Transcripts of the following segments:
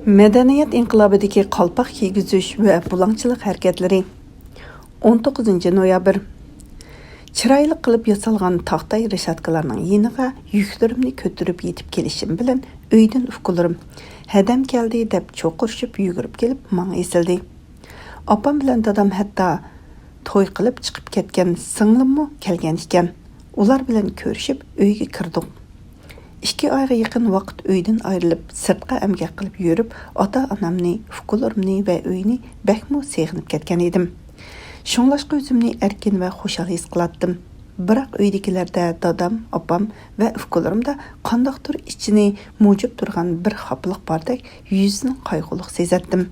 Medeniyet inqilobidagi qalpoq kiygizish va bulangchilik harakatlari 19 noyabr. Chiroyli qilib yasalgan taxtay reshatkalarning yeniga yuklarimni ko'tarib yetib kelishim bilan uydan ufqularim hadam keldi deb cho'qirishib yugurib kelib menga esildi. Opam bilan dadam hatto to'y qilib chiqib ketgan singlimmi kelgan ekan. Ular bilan ko'rishib uyga kirdik. 2 oyga yaqin vaqt uydan ayrilib, sirtqa əmgək qilib yürüb, ota-anamni, ufqularimni və uyni bəkmu sevinib ketgan edim. Şunlaşqa özümni erkin və xoşal his qilatdım. Biroq uydagilarda dadam, opam və ufqularimda qandaqdır içini mujib turgan bir xapılıq bardek yüzünün qayg'uliq sezatdim.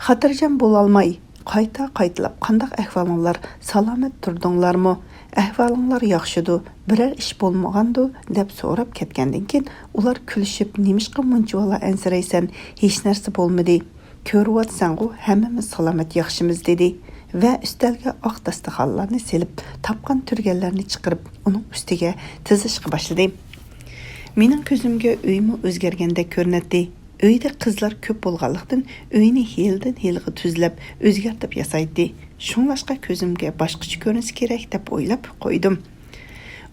Xatirjam bo'lolmay, qayta-qaytilab qandaq ahvolinglar, salomat turdinglarmi? Ahvolinglar yaxshidu, birər ish bo'lmagandu deb so'rab ketgandan keyin ular kulishib, "Nemishqa munchavala ansiraysan? Hech narsa bo'lmadi. Ko'ryapsan-ku, hammamiz salomat yaxshimiz" dedi va ustalga oq dasturxonlarni selib, tapqan turganlarni chiqarib, uning ustiga tizishga boshladi. Mening ko'zimga uymi o'zgargandek ko'rinadi. Uyda qizlar ko'p bo'lganlikdan uyni yildan yilga tuzlab, o'zgartib yasaydi. Shunlashqa ko'zimga boshqacha ko'rinish kerak deb o'ylab qo'ydim.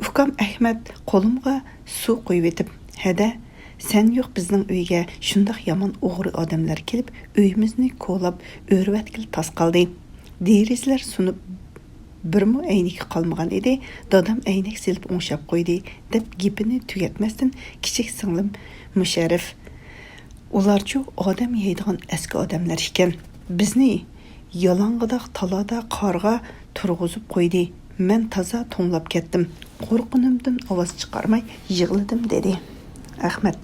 Ukam Ahmad qo'limga suv qo'yib etib, "Hada, sen yo'q bizning uyga shundoq yomon o'g'ri odamlar kelib, uyimizni ko'lab, o'rvatkil tas qildi. Derizlar sunib birmi aynik qolmagan edi. Dadam aynik silib o'ngshab qo'ydi" deb gapini tugatmasdan kichik singlim Musharraf, "Ularchu odam yeydigan eski odamlar ekan. Bizni yalang'idaq talada qarga turg'izib qo'ydi. Men toza to'nglab ketdim. Qo'rqinimdan ovoz chiqarmay yig'ladim" dedi. Ahmad: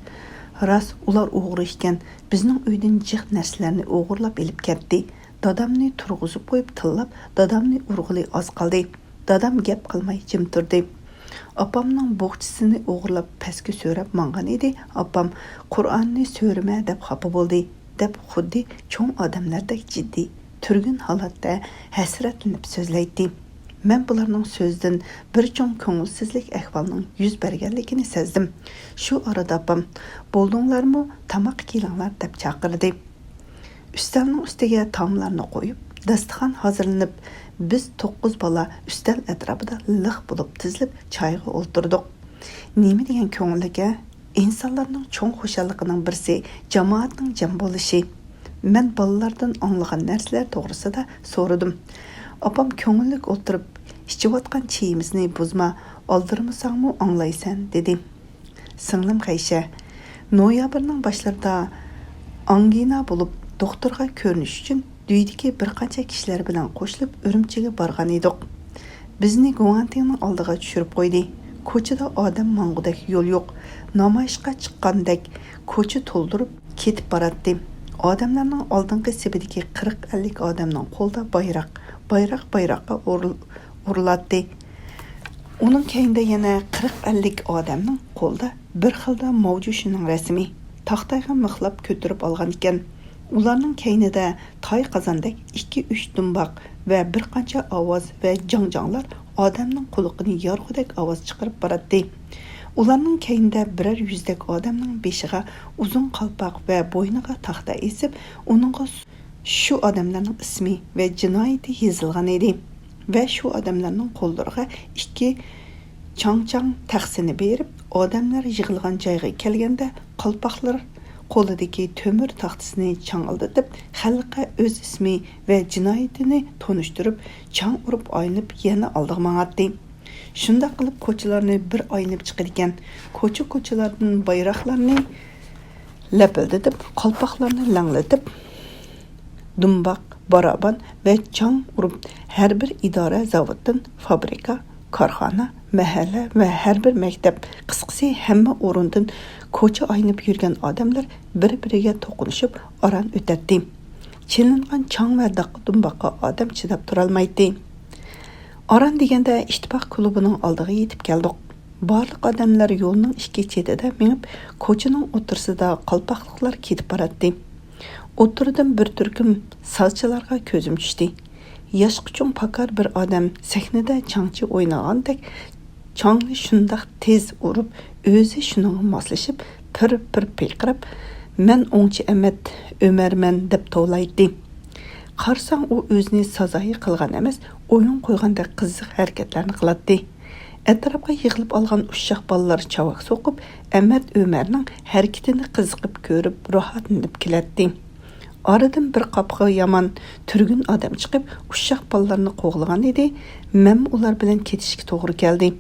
"Ras, ular o'g'ri ekan. Bizning uydan jiq narsalarni o'g'irlab elib ketdi. Dadamni turg'izib qo'yib tillab, dadamni urg'ili oz qildi. Dadam gap qilmay jim turdi. Opamning bo'g'chisini o'g'irlab pastga so'rab mangan edi. Opam Qur'onni so'rama deb xafa bo'ldi" deb xuddi cho'ng odamlardek jiddiy, turg'un holatda hasratlanib so'zlaydi. Men bularning so'zidan bir cho'ng ko'ngilsizlik ahvolining yuz berganligini sezdim. Shu orada opam, "Bo'ldinglarmi? Tamoq kelinglar" deb chaqirdi. Ustalning ustiga taomlarni qo'yib, dasturxon hozirlanib, biz 9 bola ustal atrofida liq bo'lib tizilib choyga o'tirdik. Nima degan ko'ngilga? İnsanlarning cho'ng xushalligining birisi jamoatning jam bo'lishi. Men bolalardan anglagan narsalar to'g'risida so'radim. Opam ko'ngillik o'tirib, ichayotgan chayimizni buzma, oldirmasangmi anglaysan dedi. Singlim Qaysha, noyabrning boshlarida angina bo'lib doktorga ko'rinish uchun uydagi bir qancha kishilar bilan qo'shilib Urumchiga borgan edik. Bizni Guantanamo oldiga tushirib qo'ydi. Ko'chada odam mang'udek yo'l yo'q. Namoyishga chiqqandek ko'cha to'ldirib ketib boradi. Odamlarning oldingi sepidagi 40-50 odamning qo'lida bayroqqa uriladi. Uning keyinda yana 40-50 odamning qo'lida bir xilda mavjushining rasmi taxtayga mixlab ko'tarib olgan ekan. Ularning keyinida toy qozondek 2-3 dumboq va bir qancha ovoz va jangjanglar odamning quliqini yorg'udek ovoz chiqarib boradi. Ularning keyinda biror yuzdek odamning beshiga uzun qalpoq va bo'yniga taxta esib, uningga shu odamlarning ismi va jinoyati yozilgan edi. Va shu odamlarning qo'llariga 2 chang taxsini berib, odamlar yig'ilgan joyga kelganda qalpoqlar qo'lidagi to'mir taxtasini chang'ildatib, xalqqa o'z ismi va jinoyatini tonishtirib, chang urib aylanib yana oldiga mang'atdi. Shunda qilib ko'chalarni bir aylanib chiqar ekan. Ko'chalardan bayroqlarni lapildatib, qalpoqlarni langlatib, dumboq, baraban va chang urib, har bir idora, zavoddan, fabrika, korxona, mahalla va har bir maktab, qisqasi hamma o'rindan ko'cha aynib yurgan odamlar bir-biriga to'qinishib oran o'tadi. Chilingan chang va dumboqqa odam chidab turolmaydi. Oran deganda ittifoq klubining oldiga yetib keldik. Barliq odamlar yo'lning ikki chetida minib, ko'chaning o'rtasida qalpoqliqlar ketib boradi. O'tirdim bir turkum sazchilarga ko'zim tushdi. Yoshqichun pakar bir odam sahnada changchi o'ynagandek changni shundoq tez urib, o'zi shuningga moslashib, pir piyqirib, "Мен оңчы Әмәт Өмәрмен" деп тойлайды. Қарсаң u өзіне сазайы қылған емес, ойын қойғанда қызық әрекетлерін қылады. Әтрапқа yığılып алған uşaq балалар çavak soqып, Әмәт Өмәрнің әрекетini қызықып көріп, rahatlanıp келеді. Aradan bir qapğı yaman түргін адам chiqib, uşaq balalarını qoğlagan edi. Mən ular bilan ketishga to'g'ri keldi.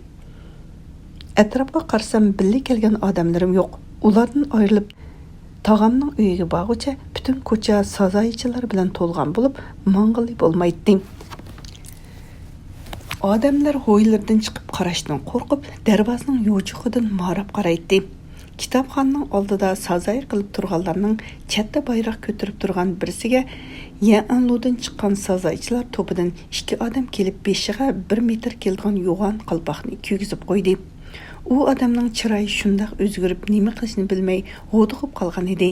Ətrafqa qarsam billi kelgan adamlarım yo'q. Ulardan ayrılıb tağamның uyiga borguncha bütün ko'cha sazaychilar bilan to'lgan bo'lib, mang'ili bo'lmaydi. Odamlar ho'ylardan chiqib qarashdan qo'rqib, darvozaning yo'chiqidan marab qaraydi. Kitobxonning oldida sazay qilib turganlarning chatda bayroq ko'tarib turgan birisiga Yanludan chiqqan sazaychilar to'pidan 2 odam kelib beshiga 1 metr kelgan yo'g'on qalpoqni kiygizib qo'ydi. U odamning chiroyi shundoq o'zgarib, nima qilishni bilmay g'o'dig'ib qolgan edi.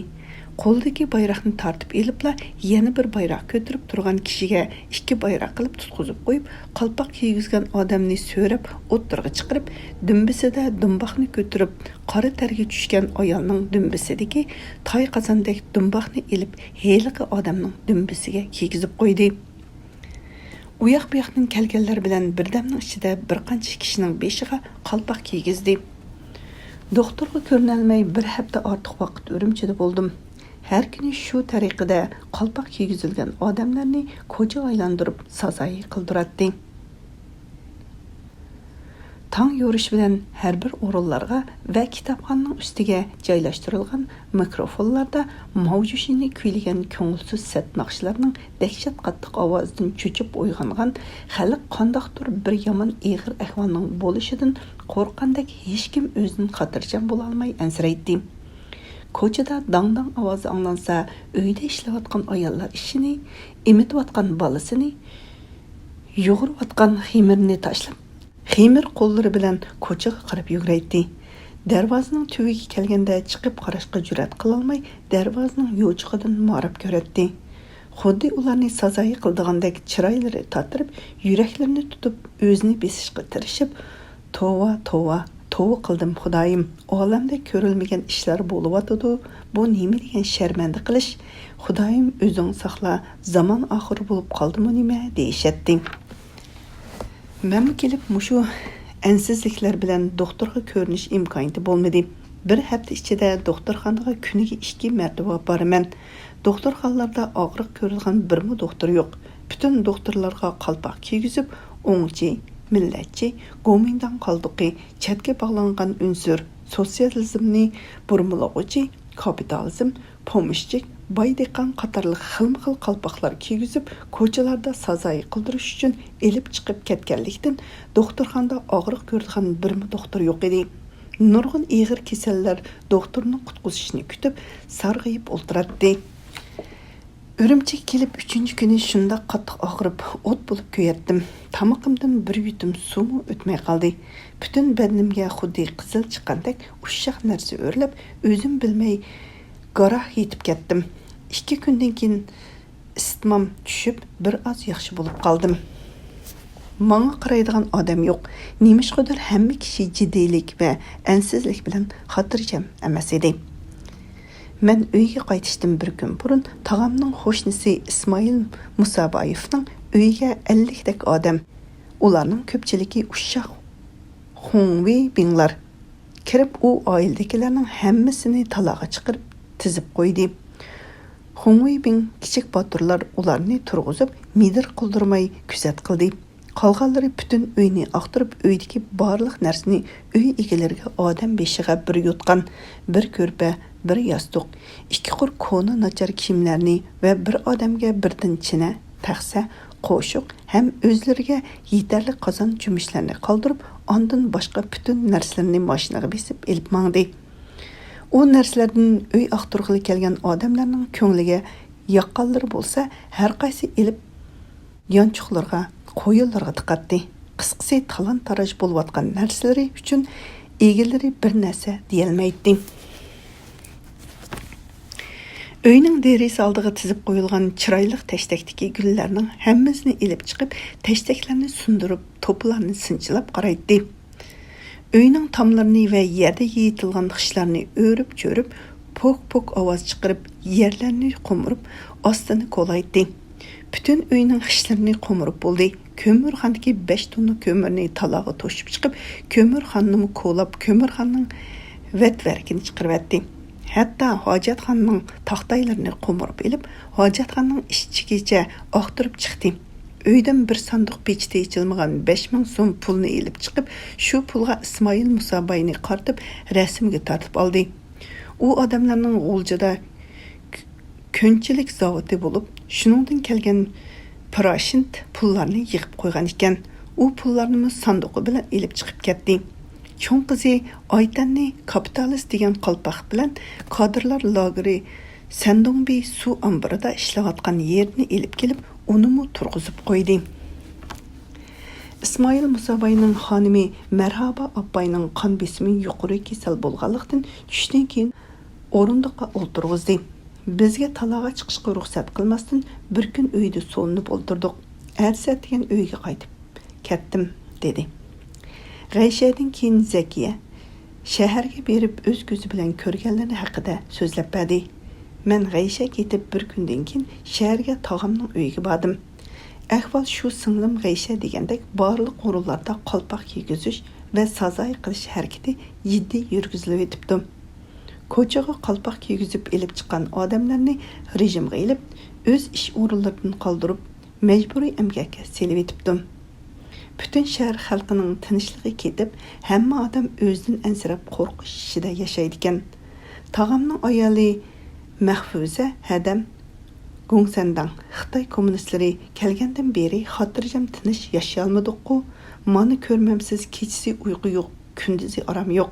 Qo'ldagi bayroqni tortib elibla yana bir bayroq ko'tarib turgan kishiga 2 bayroq qilib tutqizib qo'yib, qalpoq kiygizgan odamni so'rab o'ttirga chiqarib, dumbisida dumboqni ko'tarib, qora terga tushgan ayolning dumbisidagi toy qozondek dumboqni elib, heliqi odamning dumbisiga kiygizib qo'ydi. Uyoq bu yoqdan kelganlar bilan birdamning ichida bir qancha kishining beshiga qalpoq kiygizdi. Doktorga ko'rinolmay bir hafta ortiq vaqt Urumchida bo'ldim. Har kuni shu tariqada qalpoq kiygizilgan odamlarni ko'cha aylantirib sazay qildiradi. Tang yo'rish bilan har bir o'rinlarga va kitobxonning ustiga joylashtirilgan mikrofonlarda mavjudini kuylagan ko'ngilsiz sat naqshlarning dahshat qattiq ovozidan cho'chib uyg'ongan xalq qandoqdir bir yomon ig'ir ahvolning bo'lishidan qo'rqqandek hech kim o'zidan xotirjam bo'la olmay ansiraydi. Ko'chada dang-dang ovozi anglansa, uyda ishlayotgan ayollar ishini, emitayotgan bolasini, yug'urayotgan xemirni tashlab xemir qo'llari bilan ko'chaga qarab yuguraydi. Darvozaning tubiga kelganda chiqib qarashga jur'at qila olmay, darvozaning yo'chiqidan marab ko'radi. Xuddi ularni sazoyi qildigandek chiroylari tatirib, yuraklarini tutib, o'zini besishga tirishib, "Tova, tova, tova qildim Xudoyim. Olamda ko'rilmagan ishlar bo'lyotdi. Bu nima degan sharmanda qilish? Xudoyim o'zing saqla, zamon oxiri bo'lib qoldimi nima?" deyishadi. Men kelib mushu ansizliklar bilan doktorga ko'rinish imkoniyati bo'lmadi. Bir hafta ichida doktorxonaga kuniga 2 marta boraman. Doktorxonalarda og'riq ko'rilgan birmi doktor yo'q. Bütün doktorlarga qalpoq kiygizib, o'ngchi, millatchi, go'mindan qaldiqi, chatga bog'langan unsur, sotsializmni burmulag'uchi, kapitalizm, pomishchik, baydiqan qatorliq xilma-xil qalpoqlar kiygizib, ko'chalarda sazoyi qildirish uchun elib chiqib ketganlikdan doktorxonada og'riq ko'rgan birmi doktor yo'q edi. Nurg'un ig'ir kasallar doktorning qutqizishini kutib, sarg'ayib o'tiradi. Urumchiga kelib 3-kuni shunda qattiq og'rib, o't bo'lib ko'yatdim. Tamoqimdan bir yutum suvmi o'tmay qoldi. Butun badanimga xuddi qizil chiqqandek ushshaq narsa o'rlab, o'zim bilmay garah yetib ketdim. 2 kundan keyin isitmam tushib, bir oz yaxshi bo'lib qoldim. Menga qaraydigan odam yo'q. Nemishqadir hamma kishi jiddiylik va ansizlik bilan xotirjam emas edi. Men uyga qaytishdan bir kun burun tog'amning qo'shnisi Ismoil Musaboyevning uyiga 50 dak odam, ularning ko'pchiligi ushshaq Xongvi Binglar kirib, u oiladagilarning hammasini talaga chiqarib tizib qo'ydi. Xongvi Bing kichik boturlar ularni turg'izib, midir qildirmay kuzat qildi. Qolganlari bütün uyni aqtirib, uydagi barliq narsani uy egalariga odam beshiga bir yutgan, bir ko'rpa, bir yostiq, 2 qur koni nachar kiyimlarni va bir odamga birdan china, taxsa, qo'shiq ham o'zlariga yetarli qozon jumishlarni qoldirib, ondan boshqa bütün narsalarni mashinaga besib elib mangdi. U narsalardan uy aqtirg'ili kelgan odamlarning ko'ngliga yoqqanlari bo'lsa, har qaysi elib yonchuqlarga, qo'yinlarga tiqatdi. Qisqasi talon-taroj bo'layotgan narsalari uchun egalari bir narsa deyolmaydi. Uyning derisi oldiga tizib qo'yilgan chiroyli tashtakdagi gullarning hammasini elib chiqib, tashtaklarni sundirib, to'plarni sinchilab qaraydi. Uyning tomlarini va yerda yeyitilgan xishlarni o'rib-cho'rib, pok ovoz chiqarib, yerlarni qo'mirib, ostini qo'laydi. Butun uyning xishlarini qo'mirib bo'ldi. Ko'mirxondagi 5 tonna ko'mirni talog'i to'shib chiqib, ko'mirxonni qo'lab, ko'mirxonning vatvarkini chiqaribdi. Hatto hojatxonning taxtaylarini qo'mirib elib, hojatxonning ishchigacha oqtirib chiqdi. Uydan bir sanduq pechda ichilmagan 5000 so'm pulni elib chiqib, shu pulga Ismoil Musobayni qartib, rasmga tortib oldi. U odamlarning G'uljada ko'nchilik zavodi bo'lib, shuningdan kelgan parashint pullarni yig'ib qo'ygan ekan. U pullarni sanduqi bilan elib chiqib ketdi. Cho'ng qizi Aytanni kapitalist degan qalpoq bilan kadrlar lageri Sandongbi suv omborida ishlayotgan yerni elib kelib, unimi turg'izib qo'ydi. Ismoil Musobayning xonimi Marhaba Abbayning qon besimi yuqori kasal bo'lganlikdan tushdan keyin o'rindiqqa o'ltirg'izdi. Bizga talaga chiqishga ruxsat qilmasdan bir kun uyda so'linib o'ltirdik. Ersa degan uyga qaytib ketdim, dedi. G'ayshadan keyin Zakiya shaharga berib o'z ko'zi bilan ko'rganlari haqida so'zlab berdi. Men G'aysha ketib bir kundan keyin shaharga tog'amning uyiga bordim. Ahvol shu singlim G'aysha degandek barliq o'rinlarda qalpoq kiygizish va sazoy qilish harakati jiddiy yurgizilib o'tibdi. Ko'chaga qalpoq kiygizib elib chiqqan odamlarni rejimga elib, o'z ish o'rinlaridan qoldirib, majburiy emgakka selib etibdi. Bütün shahar xalqining tinchligi ketib, hamma odam o'zidan ansirab qo'rqish ichida yashaydi ekan. Tog'amning ayoli Mahfuza Hadam Gongsandang Xitoy kommunistlari kelgandan beri xotirjam tinch yashay olmadik-ku. Mani ko'rmamsiz, kechasi uyqu yo'q, kunduzi orom yo'q.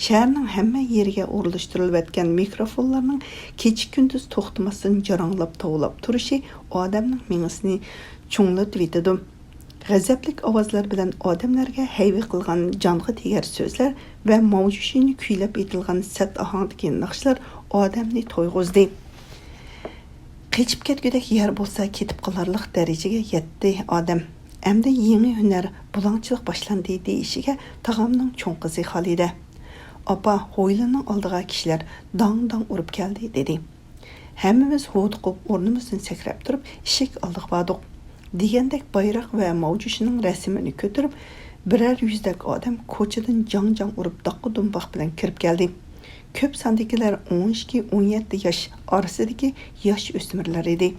Shaharning hamma yeriga o'rlashtirilib yotgan mikrofonlarning kecha kunduz to'xtamasdan jaranglab tovlab turishi odamning mengisini cho'nglatib etadi. G'azablik ovozlar bilan odamlarga hayva qilgan jonga tegar so'zlar va mavjushini kuylab etilgan sat ohangdagi naqshlar odamni to'yg'izdi. Qechib ketgudek yer bo'lsa ketib qolarlik darajaga yetdi odam. Endi yangi hunar bulangchilik boshlandi deyishiga tog'amning cho'ng qizi Xolida. Apa hoylaning oldiga kishilar dang urib keldi, dedi. Hammamiz hovdiqib o'rnimizdan sakrab turib, eshik oldiga bordik. Degandek bayroq va mavjushining rasmini ko'tarib, birer yüzdek odam ko'chadan jang urib doqqa-dumboq bilan kirib keldi. Ko'p sondagilar 12-17 yosh orasidagi yosh o'smirlar edi.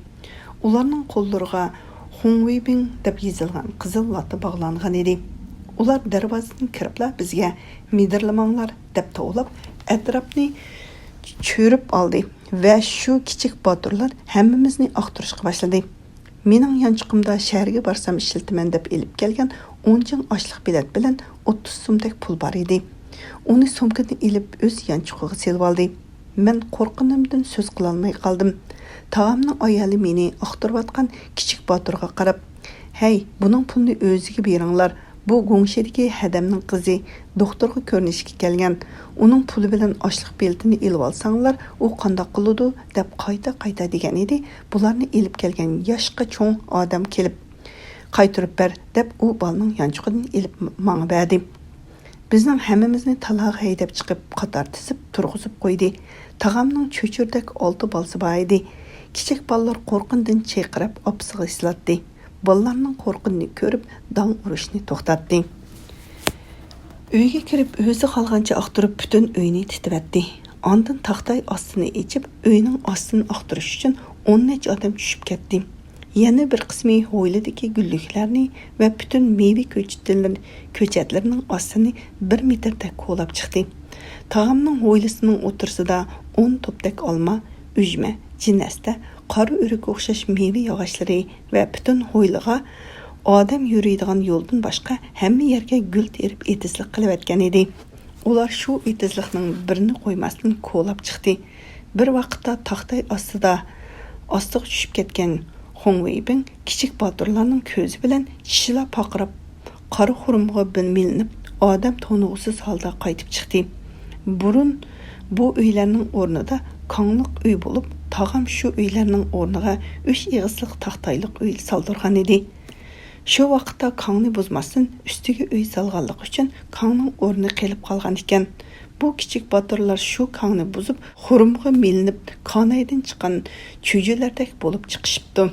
Ularning qo'llariga Hongweibing deb yozilgan qizil lati bog'langan edi. Ular darvozadan kiribla bizga midirlamanglar deb tovlab, atrofni cho'rib oldi va shu kichik boturlar hammamizni oqtirishga boshladi. Mening yanchiqimda shaharga borsam ishiltiman deb elib kelgan 10 jing ochliq bilet bilan 30 so'mdek pul bor edi. Uni sumkadan elib o'z yanchiqiga selib oldi. Men qo'rqinimdan so'z qila olmay qoldim. Tog'amning ayoli meni oqtirayotgan kichik boturga qarab, "Hey, buning pulni o'ziga beringlar. Bu Gongshedagi Hadamning qizi doktorga ko'rinishga kelgan. Uning puli bilan ochliq beltini elib olsanglar, u qanday qiladi?" deb qayta degan edi. Bularni elib kelgan yoshqa cho'ng odam kelib, "Qaytirib ber" deb u balning yanchiqidan elib manga berdi. Bizning hammamizni talaga haydab chiqib, qator tizib turg'izib qo'ydi. Tog'amning cho'chirdak 6 bolasi bor edi. Kichik ballar qo'rqindan chayqirib, opsiga islatdi. Ballarning qo'rqinini ko'rib, dang urishni to'xtatdi. Uyga kirib, o'zi qolgancha oqtirib, butun uyni titratdi. Ondan taxtay ostini ichib, uyning ostini oqtirish uchun 10 nech odam tushib ketdi. Yana bir qismi hovlidagi gulliklarni va butun meva ko'chatlarining ostini 1 metrda qo'lab chiqdi. Tog'amning hovlisining o'tirsida 10 topdak olma, ujma, jinasta, qora o'rik o'xshash meva yog'ochlari va butun hovliga odam yuradigan yo'ldan boshqa hamma yerga gul terib etizlik qilayotgan edi. Ular shu etizlikning birini qo'ymasdan qo'lab chiqdi. Bir vaqtda taxtay ostiga tushib ketgan Hongweibing kichik boturlarning ko'zi bilan shila paqirab, qora xurumga milinib, odam to'nug'isiz holda qaytib chiqdi. Burun bu uylarning o'rnida kongliq uy bo'lib, tog'am shu uylarning o'rniga 3 ig'izliq taxtayliq uy soldirgan edi. Shu vaqtda kongni buzmasdan ustiga uy solganlik uchun kongning o'rni qilib qolgan ekan. Bu bu kichik botirlar shu kongni buzib, xurumga melinib, qonaydan chiqqan cho'jilardek bo'lib chiqishibdi.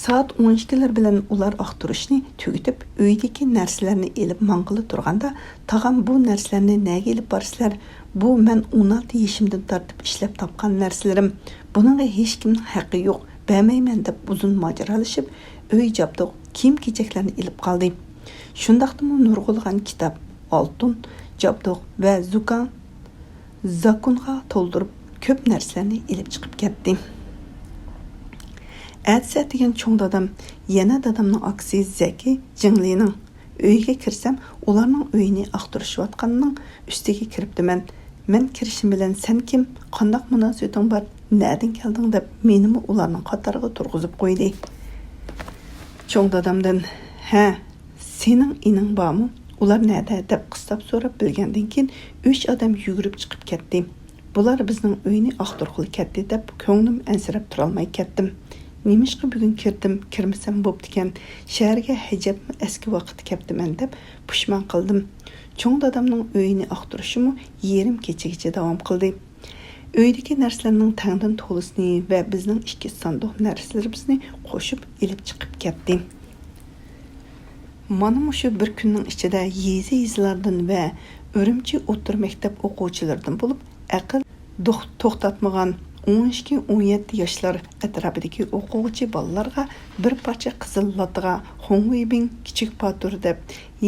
Saat 12'ler bilan ular aqtirishni tugitib, uydagi narsalarni elib mang'ili turganda, tag'am bu narsalarni nega elib borsizlar? Bu men 16 yoshimdan tortib ishlab topgan narsalarim. Buningga hech kimning haqqi yo'q. Bermayman deb uzun mojaralashib, uy jabdiq kiyim-kechaklarni elib qoldi. Shundaqdimi nurg'ulg'an kitob, oltin, jabdiq va zakunga to'ldirib ko'p narsalarni elib chiqib ketdi. Әтсә degan cho'ng dadam, yana dadamning aksi Zaki Jinglining uyiga kirsam, ularning uyini aqtirishayotganining ustiga kiribdiman. Men kirishim bilan sen kim, qandaq munosabating bor, nerdan kelding deb menimi ularning qatoriga turg'izib qo'ydi. Cho'ng dadamdan, "Ha, sening ining bormi? Ular nerda?" deb qistab so'rab bilgandan keyin 3 odam yugurib chiqib ketdi. Bular bizning uyni aqtirg'ili ketdi deb ko'nglim ansirab tura olmay ketdim. Немишқа бүгін кірдім, кірмесем bo'ptikan, shaharga hajabmi eski vaqt keptiman deb pushmon qildim. Cho'ng dadamning uyini aqtirishimi yerim kechagacha davom qildi. Uydagi narsalarning tangdan to'lisini va bizning 2 sanduq narsalarimizni qo'shib elib chiqib ketdi. Mana shu bir kunning ichida yezi-yezlardan va Urumchi o'tir maktab o'quvchilaridan bo'lib, aql to'xtatmagan 12-17 yoshlar atrofidagi o'quvchi bolalarga bir parcha qizil lotiga Hongweybing kichik patur deb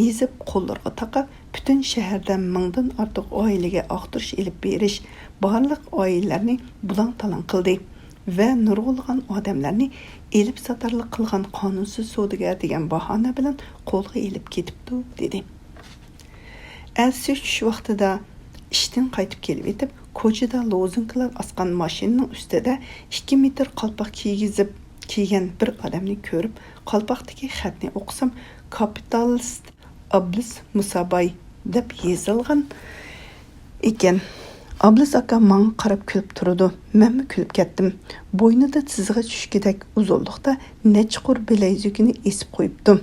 yezib qo'llarga taqib, butun shaharda 1000 dan ortiq oilaga aqtirish elib berish, barliq oilalarni bulang-talang qildi va nurg'ulg'an odamlarni elib satarlik qilgan qonunsiz savdogar degan bahona bilan qo'lga elib ketibdi, dedi. Elsi shu vaqtida ishdan qaytib kelib etib, ko'chada lozinkalar asqan mashinaning ustida 2 metr qalpoq kiygan bir odamni ko'rib, qalpoqdagi xatni o'qisam, kapitalist Ablis Musabay deb yozilgan ekan. Ablis aka menga qarab kulib turdi. Menmi kulib ketdim. Bo'ynida tizig'i tushgidek uzunliqda nechqur bilayzugini esib qo'yibdim.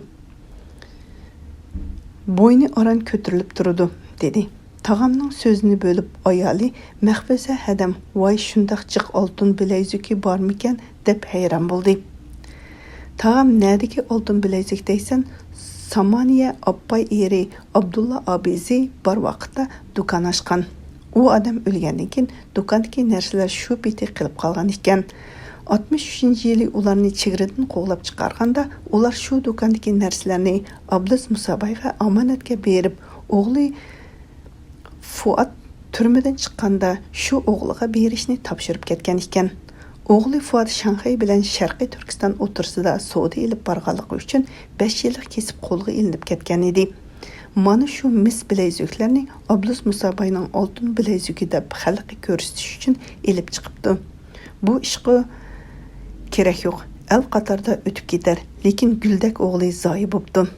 Bo'yni aran ko'tarilib turdi, dedi. Tağamның sözünü bölüp ayali Mahfuza hadam "Voy shundaq jiq oltin bilayzuki bormikan?" deb hayron bo'ldi. Tağam "Nadagi oltin bilayzuk deysan?" Samaniya Abbay eri Abdulla Abizi bir vaqtda do'kon ochgan. U odam o'lgandan keyin do'kondagi narsalar shu beti qilib qolgan ekan. 63-yili ularni chegaradan qo'g'lab chiqarganda, ular shu do'kondagi narsalarni Ablis Musabayga omonatga berib, o'g'li Fuat turmadan chiqqanda shu o'g'liga berishni topshirib ketgan ekan. O'g'li Fuat Shanxay bilan Sharqiy Turkiston o'tirsida savdo elib borganligi uchun 5 yillik kesib qo'lga ilinib ketgan edi. Mana shu mis bilayzuklarni Ablis Musabayning oltin bilayzuki deb xalqqa ko'rsatish uchun elib chiqibdi. Bu ishga kerak yo'q. El qatorda o'tib ketar, lekin Guldak o'g'li zoyi bo'pti.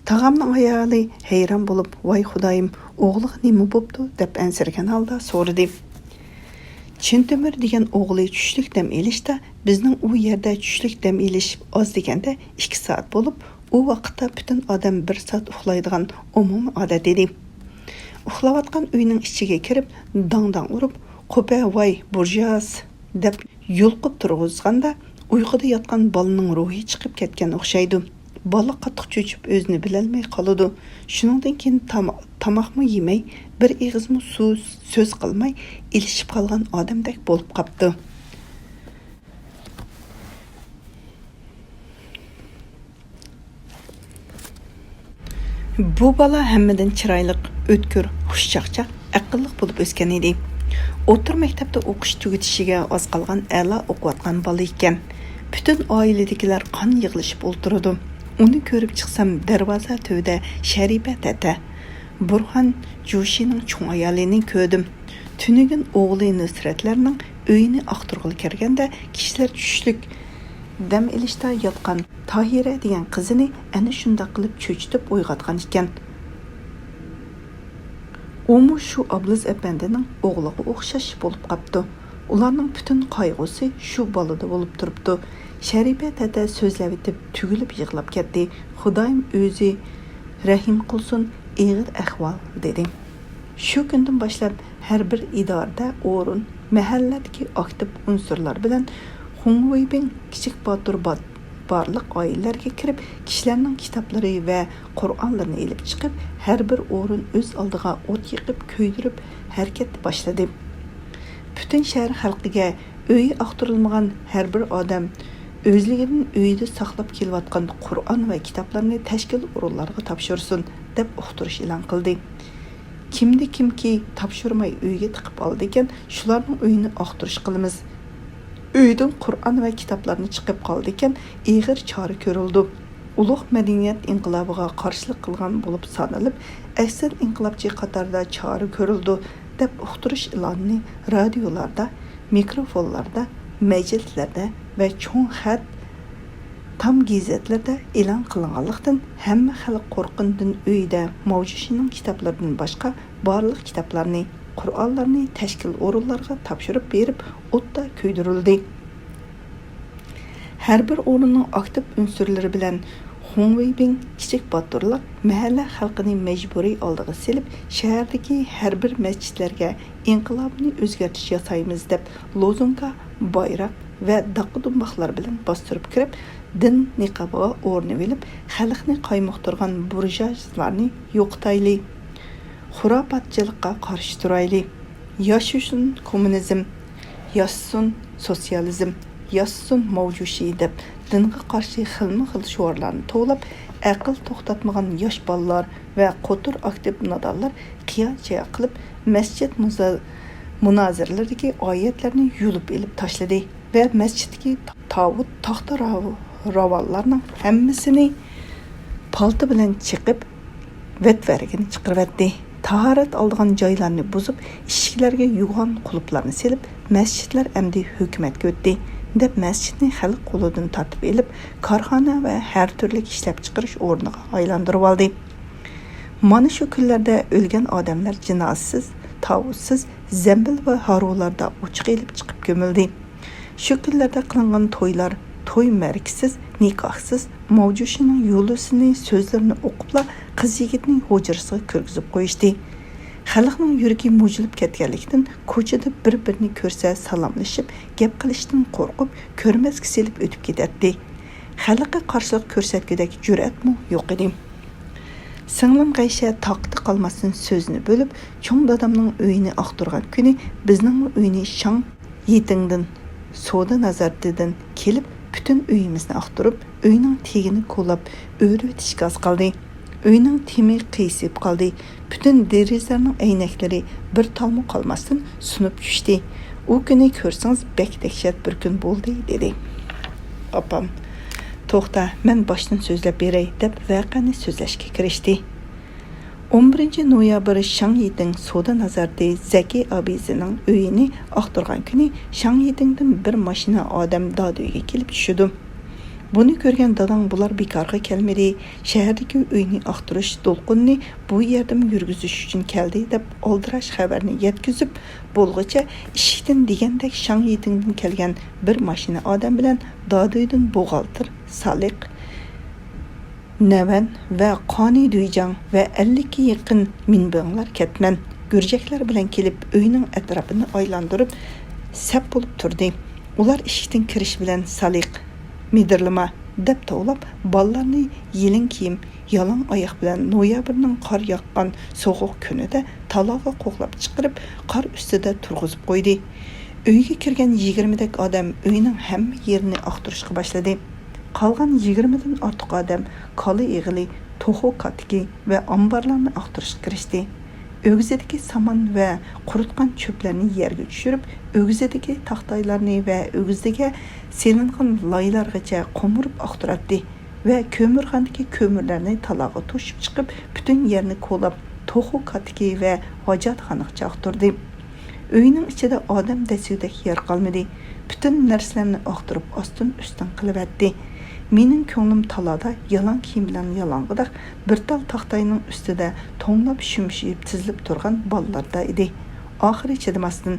Tağamның ayali hayron bo'lib, "Voy xudoyim, o'g'liq nima bo'pti?" deb ansirgan holda so'radi. Chintemir degan o'g'li tushlik dam elishda, bizning u yerda tushlik dam elish oz deganda 2 soat bo'lib, u vaqtda butun odam 1 soat uxlaydigan umumiy odat edi. Uxlayotgan uyning ichiga kirib, dang-dang urib, "Qo'pa voy burjaz" deb yulqib turg'izganda, uyquda yotgan bolaning ruhi chiqib ketgan o'xshaydi. Bola qattiq cho'chib o'zini bilolmay qoladi. Shuningdan keyin tomoqmi yemay, bir ig'izmi so'z qilmay, ilishib qolgan odamdek bo'lib qopti. Bu bola hammadan chiroyli, o'tkir, xushchaqchaq, aqlli bo'lib o'sgan edi. O'tir maktabda o'qish tugatishiga oz qolgan a'lo o'qiyotgan bola ekan. Butun oiladagilar qon yig'ilishib o'tirdi. Uni ko'rib chiqsam, darvoza tövda Shariba tata, Burxon Joshining cho'ng ayolini ko'rdim. Tunugin o'g'li Nusratlarning uyini aqtirg'ili kirganda, kishilar tushlik dam ilishda yotgan Tahira degan qizini ana shunda qilib cho'chitib uyg'otgan ekan. Umu shu Ablis apandining o'g'liga o'xshash bo'lib qopti. Ularning butun qayg'usi shu bolada bo'lib turibdi. Shariba tata so'zlab etib, tugilib yig'lab ketdi. Xudoyim o'zi rahim qilsin, ağır ahval dedi. Şu gündən başlap hər bir idarədə orun, məhəllədəki aktiv unsurlar bilan Xunhuibin kiçik Batur barlıq ailələrə kirib, kişilərinin kitabları və Qur'anlarını elib çıxıb, hər bir orun öz aldığa ot yıqıb, köydürüb hərəkət başladı. Bütün şəhər xalqiga öyi axtarılmagan hər bir adam özlüğünün öyüdə saxlab kelayotgan Qur'an və kitablarını təşkil orunlarga tapşırsın deb uqtirish e'lon qildi. Kimki tapşırmay uyga tiqib oldi ekan, shularning uyini axtirish qilamiz. Uydan Qur'an və kitablarını chiqib qoldi ekan, ig'ir chora ko'rildi. Ulug' madaniyat inqilobiga qarshilik qilgan bo'lib sanalib, aksar inqilobchi qatorda chora ko'rildi deb uqtirish e'lonini radiolarda, mikrofonlarda, majlislarda və cho'ng xat tam gazetlarda e'lon qilinganlikdan hamma xalq qo'rqindan uyda mavjushining kitoblaridan boshqa barliq kitoblarni, Qur'onlarni tashkil o'rinlarga topshirib berib, o'tda kuydirildi. Har bir o'rinning aktiv unsurlari bilan Xunhuibin kichik Baturlar mahalla xalqini majburiy oldiga silib, shahardagi har bir masjidlarga inqilobni o'zgartish yasaymiz deb lozunga, bayroq və daqı dumbaxlar bilan bastırıb kirib, din niqabiga o'rnib elib, xalqni qaymoqtirgan burjazlarni yo'qotayli, xurofotchilikqa qarshi turayli, yashasin kommunizm, yashasin sotsializm, yashasin mavjushi deb dinga qarshi xilma-xil shuarlarni to'lab, aql to'xtatmagan yosh bolalar və qotur aktiv nadallar qiyocha qilib, masjid munoziralaridagi oyatlarni yulib elib tashladi və məsciddəki tavut taxta ravallarının hammasını paltı bilan chiqib vətvergini chiqirvatdi. Taharat aldığan joylarni buzib, eshiklarga yugan quluplarni silib, masjidlar əmdi hökumətə o'tdi deb masjidni xalq qo'lidan tortib elib, korxona və hər türlü ishlab chiqarish o'rniga aylantirib oldi. Mana shu kunlarda o'lgan odamlar jinosiz, tavutsiz, zambil və harolarda ochiq elib chiqib ko'mildi. Şu kunlarda qilingan to'ylar, to'y mərkisiz, nikohsiz, mavjushining yo'lisini, so'zlarini o'qibla qiz yigitning hujrasiga kirgizib qo'yishdi. Xalqning yuragi mujilib ketganlikdan ko'chada bir-birini ko'rsa salomlashib, gap qilishdan qo'rqib, ko'rmasga selib o'tib ketadi. Xalqqa qarshilik ko'rsatgudek jur'atmi yo'q edi. Singlim Qaysha taqti qalmasdan so'zni bo'lib, cho'ng dadamning uyini axtargan kuni bizning uyini Shang yetingdan Soda nazaratidan kelib, bütün uyimizni axtarib, uyning tegini qo'lab, o'rib o'tishga az qoldi. Uyning temi qiysib qoldi. Bütün derizlarning aynaklari bir talmo qolmasdan sunib tushdi. U kuni ko'rsangiz bek dahshat bir kun bo'ldi, dedi. Opam, to'xta, men boshdan so'zlab beray deb voqeani so'zlashga kirishdi. 11 noyabr Shang Yiding Soda nazarati Zaki abizining uyini axtargan kuni Shang Yidingdan bir mashina odam Dado'ga kelib tushdi. Buni ko'rgan dadam bular bekorga kelmadi, shahardagi uyni axtarish to'lqinni bu yerda yurgizish uchun keldi deb oldirash xabarni yetkazib, bo'lg'icha eshikdan degandek Shang Yidingdan kelgan bir mashina odam bilan Dado'dan Buğaltır, Saliq, Navan və Qani Duyjang və 50 yaqin minbanglar ketman gürcəklər bilan kelib uyning atrofini aylandırıb sap bo'lib turdi. Ular eshikdan kirish bilan Saliq, midirlama deb to'lab, bolalarni yelin kiyim, yalang oyoq bilan noyabrning qor yoqqan sovuq kunida talaga qo'qlab chiqarib, qor ustida turg'izib qo'ydi. Uyga kirgan 20 dak odam uyning hamma yerini axtarishga boshladi. Qalgan 20 dan ortiq odam qoli eg'ili, to'xu katiki və ambarlarni axtarishga kirishdi. O'g'zidagi saman və quritgan cho'plarni yerga tushirib, o'g'zidagi taxtaylarni və o'g'ziga selingan laylargacha qo'murib axtaradi və ko'mirxonadagi ko'mirlarni talaga to'shib chiqib, butun yerni qo'lab, to'xu katiki və hojatxonaga axtardi. Uyning ichida odam dasudek yer qolmadi. Butun narsalarni axtarib, ostin-ustin qilibdi. Mening ko'nglim talada yalan kiyim bilan yalang'idaq bir tal taxtayning ustida to'nglab shumshib tizilib turgan bolalarda edi. Oxiri chidamasdan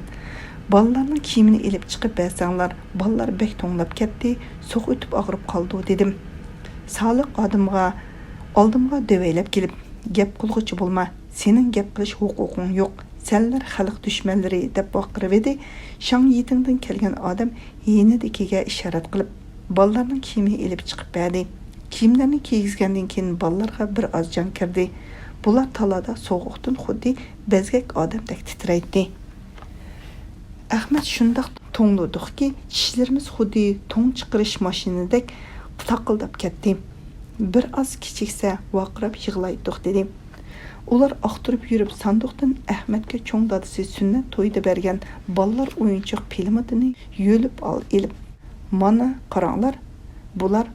bolalarning kiyimini elib chiqib bersanglar, bolalar bek to'nglab ketdi, so'q o'tib og'rib qoldi dedim. Saliq oldimga döveylab kelib, gap qilg'uchi bo'lma. Sening gap qilish huquqing yo'q. Senlar xalq dushmanlari deb baqirib edi. Shang Yitingdan kelgan odam yenidikiga ishorat qilib, bolalarning kiyimini elib chiqib berdi. Kiyimlarni kiygizgandan keyin bolalarga bir oz jon kirdi. Bular talada sovuqdan xuddi bezgak odamdek titraydi. Ahmad shundoq to'ngladiki, tishlarimiz xuddi to'ng chiqarish mashinadek taqildab ketdi. Bir oz kichiksa vaqirab yig'laydiq dedi. Ular aqtirib yurib sanduqdan Ahmadga cho'ng dadisi sunnat to'yda bergan bolalar o'yinchoq filmini yo'lib elib. Mana qaranglar, bular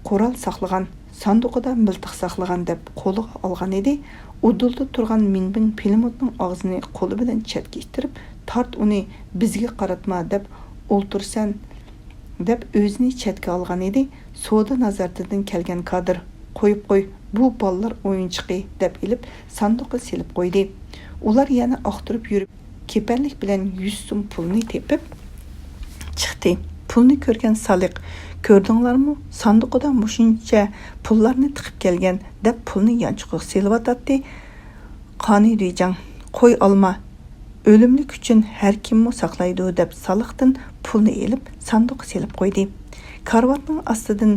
qoral saqlagan, sanduqida miltiq saqlagan deb qo'liga olgan edi. Udulda turgan Minbin filmning og'zini qo'li bilan chetga ittirib, tart uni bizga qaratma deb o'ltirsan deb o'zini chetga olgan edi. Soda nazaratidan kelgan kadr qo'yib qo'y, bu bolalar o'yinchiqi deb ilib sanduqqa silib qo'ydi. Ular yana aqtirib yurib, kepanlik bilan 100 so'm pulni tepib chiqdi. Pulni ko'rgan Saliq, ko'rdinglarmi? Sanduqda mushuncha pullarni tiqib kelgan deb pulni yanchiqqa silvatdi. Qani diyjang, qo'y olma. O'limlik uchun har kimmo saqlaydi deb Saliqdan pulni elib sanduqqa silib qo'ydi. Karvatning ostidan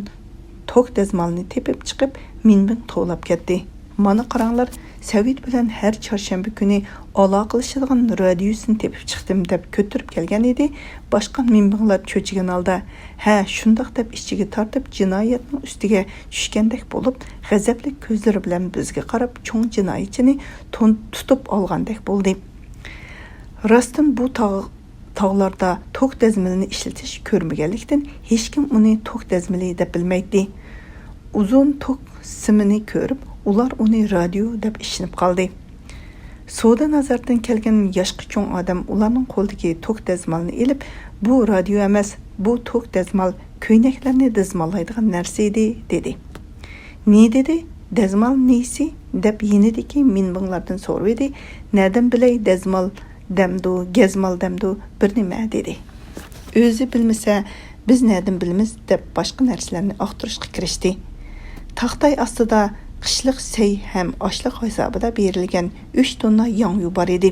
tok dazmalni tepib chiqib, Minbin to'lab ketdi. Mana qaranglar, Savid bilan har chorshanba kuni aloqalashadigan radiosini tepib chiqdim deb ko'tirib kelgan edi. Boshqa Minbinlar cho'chigan holda, ha, shundoq deb ichiga tortib jinoyatning ustiga tushgandek bo'lib, g'azabli ko'zlari bilan bizga qarab, cho'ng jinoyatchini tutib olgandek bo'ldi. Rostdan bu tog'larda tok dazmilini ishlatish ko'rmaganlikdan hech kim uni tok dazmili deb bilmaydi. Uzun tok simini ko'rib, ular uni radio deb ishinib qoldi. Soda nazardan kelgan yoshqi cho'ng odam ularning qo'lidagi tok dazmalni elib, bu radio emas, bu tok dazmal ko'ynaklarni dazmallaydigan narsa edi, dedi. Ne dedi? Dazmal nesi? deb yenidiki Minbinlardan so'radi. Nereden bilay dazmal demdu, gezmal demdu, bir nima dedi. O'zi bilmasa, biz nereden bilamiz deb boshqa narsalarni aqtirishga kirishdi. Taxtay ostida qishliq sey ham oshliq hisobida berilgan 3 tonna yong'u bor edi.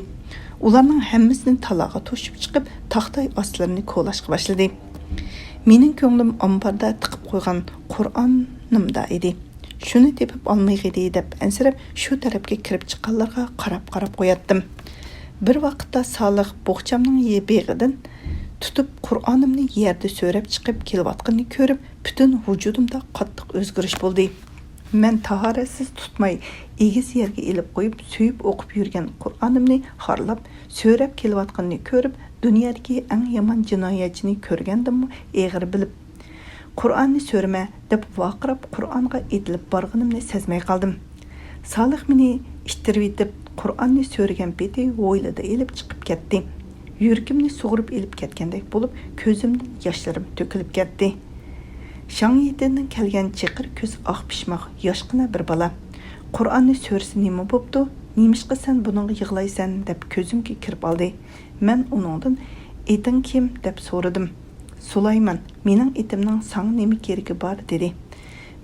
Ularning hammasini talaga to'shib chiqib, taxtay ostlarini ko'lashga boshladi. Mening ko'nglim ombarda tiqib qo'ygan Qur'onimda edi. Shuni tepib olmay edi deb ansirab, shu tarafga kirib chiqqanlarga qarab qo'yatdim. Bir vaqtda Saliq bo'g'chamning yebeg'idan tutib Qur'onimni yerda so'rab chiqib kelayotganini ko'rib, butun vujudimda qattiq o'zgarish bo'ldi. Men tahoratsiz tutmay, egiz yerga elib qo'yib, suyib o'qib yurgan Qur'onimni xorlab, so'rab kelayotganini ko'rib, dunyodagi eng yomon jinoyatchini ko'rgandimmi, eg'ir bilib, Qur'onni so'rama deb vaqirab Qur'onga etilib borganimni sezmay qoldim. Saliq meni ittirib etib, Qur'onni so'rgan beti o'ylida elib chiqib ketdi. Yuragimni sug'urib elib ketgandek bo'lib, ko'zimdan yoshlarim to'kilib ketdi. Shang Yitindan kelgan chiqir ko'z oq pishmoq yoshqina bir bola. Qur'onni so'rsa nima bo'pti? Nimishqa sen buningga yig'laysan deb ko'zimga kirib oldi. Men uningdan eting kim deb so'radim. Sulayman, mening etimning sang nima keragi bor dedi.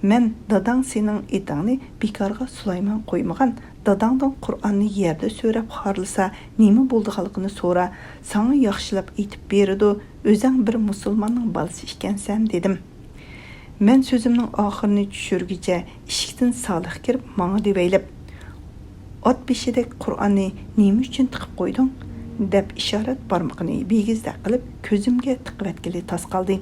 Men dadang sening etingni bekorga Sulayman qo'ymagan. Dadangdan Qur'onni yerda so'rab xorlasa, nima bo'ldiganligini so'ra, sana yaxshilab aytib beradi. O'zing bir musulmonning bolasi ekansan dedim. Men so'zimning oxirini tushirgicha eshikdan Saliq kirib, menga devaylab, ot beshidek Qur'onni nima uchun tiqib qo'yding deb ishorat barmoqini begizda qilib ko'zimga tiqvatgili tas qoldi.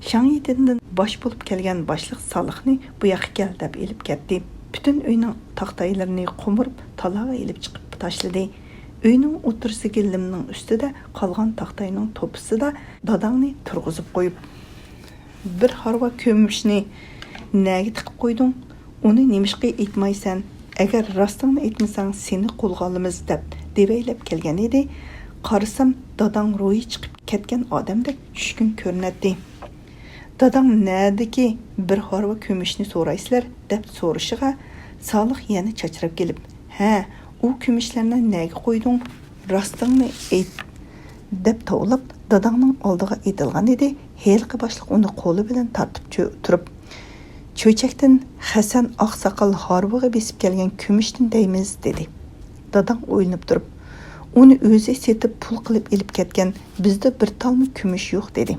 Shang Yitindan bosh bo'lib kelgan boshliq Saliqni bu yoqqa kel deb elib ketdi. Bütün uyning taqtaylarini qo'mirib, talaga elib chiqib tashladi. Uyning o'tirsiga limning ustida qolgan taqtayning to'pisida dadangni turg'izib qo'yib, bir harva ko'mishni nega tiqib qo'yding? Uni nimishqa aytmaysan? Agar rostini aytmasang, seni qo'lga olamiz deb devaylab kelgan edi. Qarasam, dadang ro'yi chiqib ketgan odamdek tushkun ko'rinadi. Dadang nerdiki bir harva ko'mishni so'raysizlar deb so'rishiga Saliq yana chachrab kelib, "Ha, u ko'mishlarni nega qo'yding? Rostini ayt" deb tovlab dadangning oldiga etilgan edi. Helqi boshliq uni qo'li bilan tortib turib, Cho'chakdan Hasan oqsoqol harbiga besib kelgan kumushdan deymiz dedi. Dadam o'ylanib turib, uni o'zi setib pul qilib elib ketgan, bizda bir talmi kumush yo'q dedi.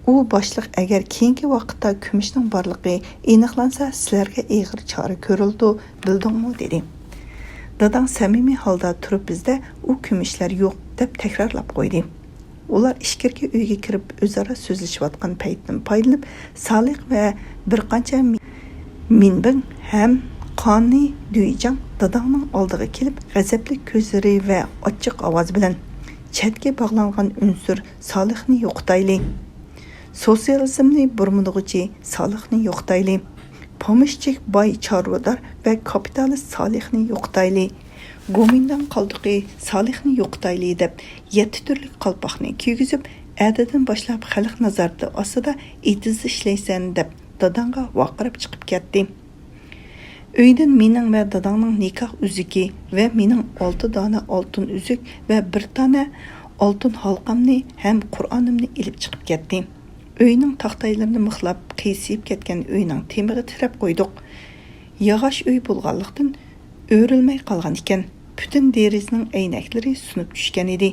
U boshliq agar keyingi vaqtda kumushning borligi aniqlansa, sizlarga og'ir chora ko'rildi, bildingmi dedi. Dadam samimiy holda turib bizda u kumushlar yo'q deb takrorlab qo'ydi. Ular ishkirga uyga kirib o'zaro so'zlashayotgan paytdan foydalanib, Salih va bir qancha minbin ham Qoni Duyjang dadamning oldiga kelib, g'azabli ko'zlari va ochiq ovoz bilan chatga bog'langan unsur Salihni yo'qotayli. Sotsializmni burmudug'ichi Salihni yo'qotayli. Pomishchik boy chorvador va kapitalist Salihni yo'qotayli. Gomindan qoldiqi Salihni yo'qotayli deb 7 turli qalpoqni kiygizib, adadan boshlab xalq nazorati ostida etiz ishlaysan deb dadamga vaqirib chiqib ketdi. Uydan mening va dadamning nikoh uzuki va mening 6 dona oltin uzuk va 1 dona oltin halqamni ham Qur'onimni ilib chiqib ketdi. Uyning taxtaylarini mixlab qiysib ketgan uyning temig'i tirab qo'ydik. Yog'och uy bo'lganlikdan o'rilmay qolgan ekan. Bütün derizining aynaklari sunib tushgan edi.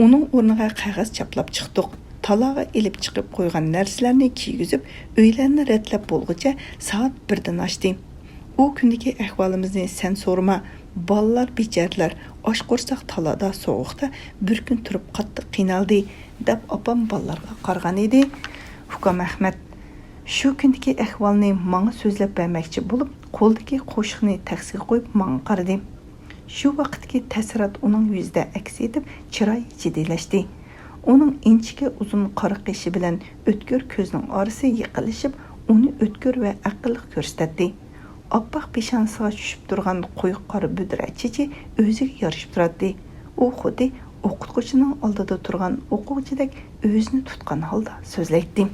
Uning o'rniga qog'oz chaplab chiqdik. Talaga ilib chiqib qo'ygan narsalarni kiygizib, uylarni ratlab bo'lguncha soat 1dan ochdi. U kundagi ahvolimizni sen so'rama. Ballar bejarlar osh qo'rsoq talada sovuqda bir kun turib qattiq qiynaldi deb opam ballarga qargan edi. Hukam Ahmad shu kundagi ahvolni menga so'zlab bermoqchi bo'lib, qo'ldagi qo'shiqni taksiga qo'yib menga qaradi. Shu vaqtdagi ta'sirat uning yuzida aks etib, chiroyi jiddiylashdi. Uning inchika uzun qora qishi bilan o'tkir ko'zning orasi yiqilishib, uni o'tkir va aqlli ko'rsatdi. Oppoq peshonasiga tushib turgan qo'yiq qora budra chichi o'ziga yarashib turadi. U xuddi o'qituvchining oldida turgan o'quvchidek o'zini tutgan holda so'zlaydi.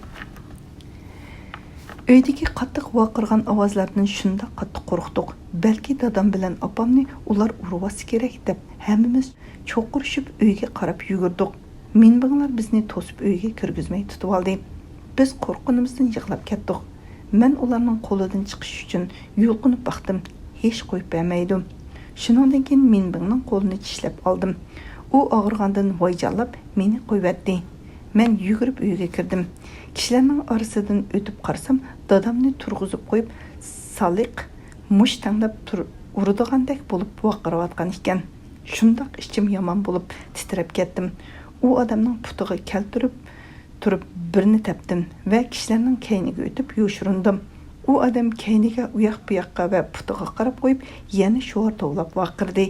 Uydagi qattiq vaqirgan ovozlardan shunda qattiq qo'rqdik. Balki dadam bilan opamni ular urvasi kerak deb hammamiz cho'qirishib uyga qarab yugurdik. Minbinglar bizni to'sib uyga kirgizmay tutib oldi. Biz qo'rqinimizdan yig'lab ketdik. Men ularning qo'lidan chiqish uchun yulqinib baqdim. Hech qo'yib bermaydim. Shuningdan keyin minbingning qo'lini tishlab oldim. U og'irgandan voyjallab meni qo'yibdi. Men yugurib uyga kirdim. Kishilarning orasidan o'tib qarsam, dadamni turg'izib qo'yib, Saliq mush tanglab urdigandek bo'lib vaqirayotgan ekan. Shundoq ichim yomon bo'lib titrab ketdim. U odamning putiga keltirib turib birini tepdim va kishilarning kayniga o'tib yoshirindim. U odam kayniga uyoq bu yoqqa va putiga qarab qo'yib, yana sho'r tovlab vaqirdi.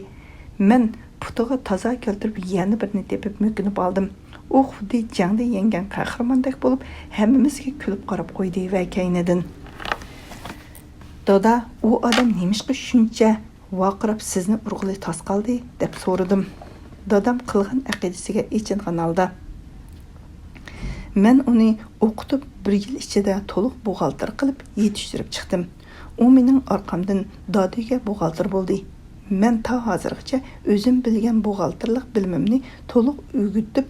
Men putiga toza keltirib yana birini tepib mo'kinib oldim. U xuddi jangda yengan qahramondek bo'lib, hammamizga kulib qarab qo'ydi va kaynidan. Dada, u odam nemishqa shuncha vaqirib sizni urg'ili tos qoldi deb so'radim. Dadam qilgan aqidasiga ichingan holda. Men uni o'qitib 1 yil ichida to'liq buxgalter qilib yetishtirib chiqdim. U mening orqamdan dodiga buxgalter bo'ldi. Men ta hozirgacha o'zim bilgan buxgalterlik bilimimni to'liq o'rgatib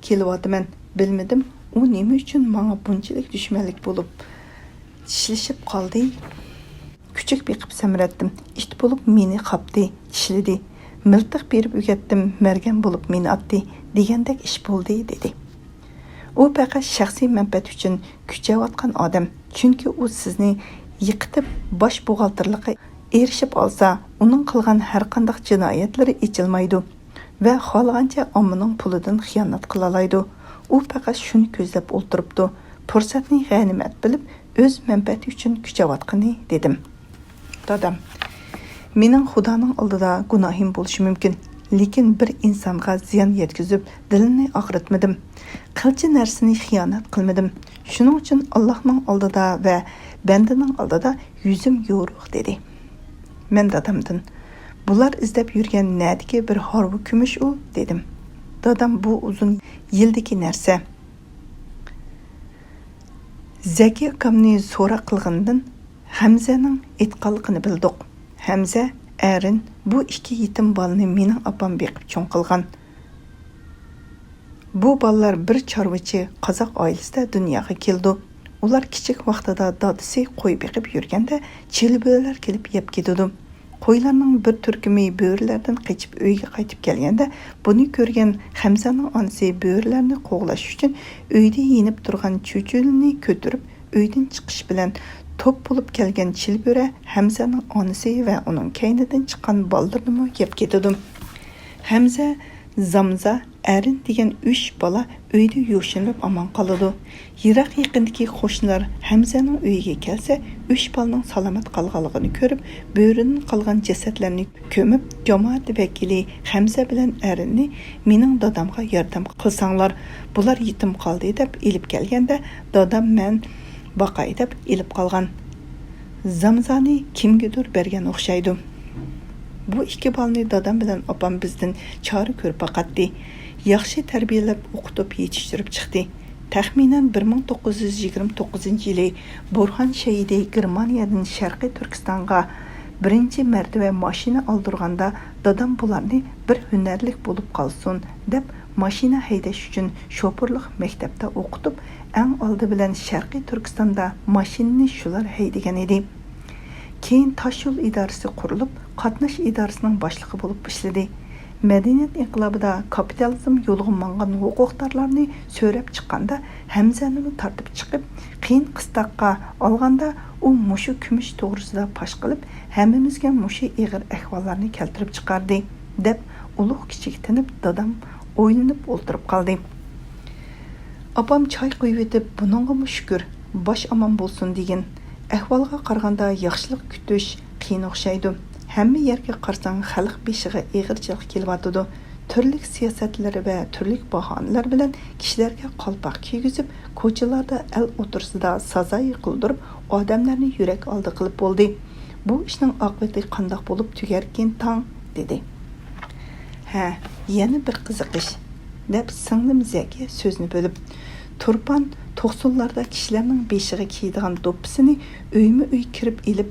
kelyapman. Bilmadim u nima uchun menga bunchalik dushmanlik bo'lib tishlashib qoldi. Küçük beqib samratdim. İt bo'lib meni qapdi, tishladi. Miltiq berib o'gatdim, mergan bo'lib meni atdi degandek ish bo'ldi dedi. U faqat shaxsiy manfaat uchun kuchayotgan odam. Chunki u sizni yiqitib bosh buxgalterlikqa erishib olsa, uning qilgan har qanday jinoyatlari echilmaydi va xohlagancha ommaning pulidan xiyonat qila oladi. U faqat shuni ko'zlab o'ltiribdi. Fursatni g'animat bilib, o'z manfaati uchun kuchayotgani dedim. Dadam, mening Xudoning oldida gunohim bo'lishi mumkin, lekin bir insonga ziyon yetkazib, dilini og'ritmadim. Qilchi narsani xiyonat qilmadim. Shuning uchun Allohning oldida va bandaning oldida yuzim yo'ruq dedi. Men dadamdan, bular izlab yurgan nadiki bir harbi kumush u dedim. Dadam bu uzun yildagi narsa. Zaki akamni so'roq qilgandan Hamzaning etqanligini bildik. Hamza, Arin bu 2 yetim balani mening opam beqib cho'ng qilgan. Bu ballar bir chorvachi qozoq oilasida dunyoga keldi. Ular kichik vaqtida dadisi qo'y beqib yurganda chilbölar kelib yeb ketadi. Qo'ylarning bir turkumi bo'rilardan qochib uyga qaytib kelganda buni ko'rgan Hamzaning onasi bo'rilarni qo'g'lash uchun uyda yenib turgan cho'chilni ko'tarib uydan chiqish bilan to'p bo'lib kelgan chilböra Hamzaning onasi va uning kaynidan chiqqan bolalarni yeb ketadi. Hamza, Zamza, Ərin degan 3 bola uyda yo'shinib omon qoladi. Yiroq yaqindagi qo'shnilar Hamzaning uyiga kelsa, 3 bolaning salomat qolganligini ko'rib, bo'rining qolgan jasadlarni ko'mib, jamoat vakili Hamza bilan Ərinni mening dadamga yordam qilsanglar, bular yetim qoldi deb elib kelganda, dadam men baqay deb elib qolgan. Zamzani kimgadir bergan o'xshaydi. Bu ikki balni dadam bilan opam bizdan chora ko'rib baqatdi. Yaxshi tarbiyalab o'qitib yetishtirib chiqdi. Taxminan 1929-yili Burxon Shahidi Germaniyadan Sharqiy Turkistonga birinchi martaba mashina oldirganda dadam bularni bir hunarlik bo'lib qolsin deb mashina haydash uchun shofirlik maktabda o'qitib, eng oldi bilan Sharqiy Turkistonda mashinani shular haydagan edi. Keyin Toshyo'l idorasi qurilib, qatnash idorasining boshlig'i bo'lib ishladi. Madaniyat inqilobida kapitalizm yo'lga mangan huquqdorlarni so'rab chiqqanda Hamzani tortib chiqib, qiyin qistoqqa olganda u mushu kumush to'g'risida pash qilib, hammamizga mushu ig'ir ahvollarni keltirib chiqardi deb ulug' kichik tinib dadam o'ylanib o'ltirib qoldi. Opam choy qo'yib etib, buningga shukr, bosh omon bo'lsin degan. Ahvolga qaraganda yaxshilik kutish qiyin o'xshaydi. Hamma yerga qarsang xalq beshiga ig'irchilik kelyotidi. Turli siyosatlari va turli bahonalar bilan kishilarga qalpoq kiygizib, ko'chalarda el o'tirsida sazoyi qildirib, odamlarni yurak oldi qilib bo'ldi. Bu ishning oqibati qandoq bo'lib tugarkin tang dedi. Ha, yana bir qiziqish deb singlim Zaki so'zni bo'lib, Turpan 90'larda kishilarning beshiga kiydigan do'ppisini uyma-uy kirib elib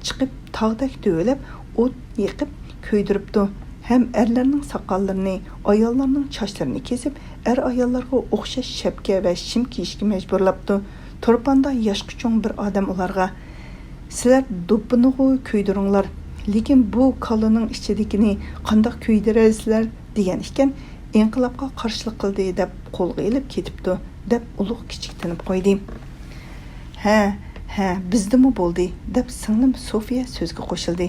chiqib tog'dak dövlab o't yiqib ko'ydiribdi. Hem erlarning soqollarini, ayollarning sochlarini kesib, ayollarga o'xshash shapka va shim kiyishga majburlabdi. Turpanda yoshga cho'ng bir odam ularga "Sizlar do'ppini ko'ydiringlar, lekin bu kolaning ichidagini qandoq ko'ydirasizlar?" degan ekan, inqilobga qarshilik qildi deb qo'lga ilib ketibdi deb ulug' kichik tinib qo'ydi. Ha, bizdimi bo'ldi deb singlim Sofiya so'zga qo'shildi.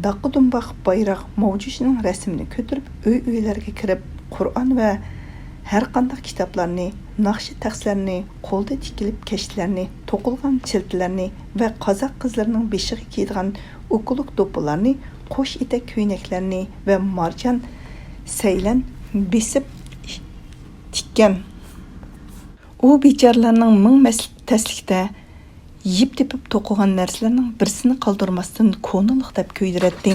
Daqqudumbaq bayroq mavjushining rasmini ko'tarib, uy-uylarga kirib, Qur'on va har qanday kitoblarni, naqshi taxslarni, qo'lda tikilib kashlarni, to'qilgan chiltilarni va qozoq qizlarining beshiga kiydigan o'quluq do'ppilarni, qo'sh etak ko'ynaklarni va marjon saylan besib tikkan. U bechoralarning ming taslikda yib tepib to'qigan narsalarning birsini qoldirmasdan ko'niliq deb ko'ydiratdi.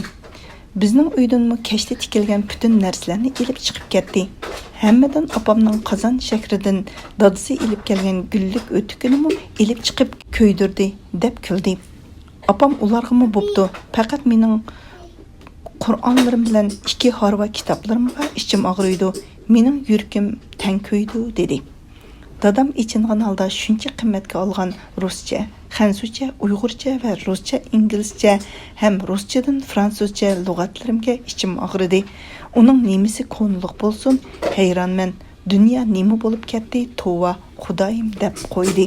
Bizning uydanmi kashda tikilgan butun narsalarni ilib chiqib ketdi. Hammadan opamning qozon shakridan dadisi ilib kelgan gullik o'tikini ilib chiqib ko'ydirdi deb kuldi. Opam ularga bo'pti, faqat mening Qur'onlarim bilan 2 harva kitoblarimga ichim og'riydi. Mening yurkim tang ko'ydi dedi. Dadam ichingan holda shuncha qimmatga olgan ruscha, xanzucha, uyg'urcha va ruscha, inglizcha ham ruschadan fransuzcha lug'atlarimga ichim og'ridi. Uning nemisi ko'niliq bo'lsin, hayronman. Dunyo nima bo'lib ketdi? Tova, Xudoyim deb qo'ydi.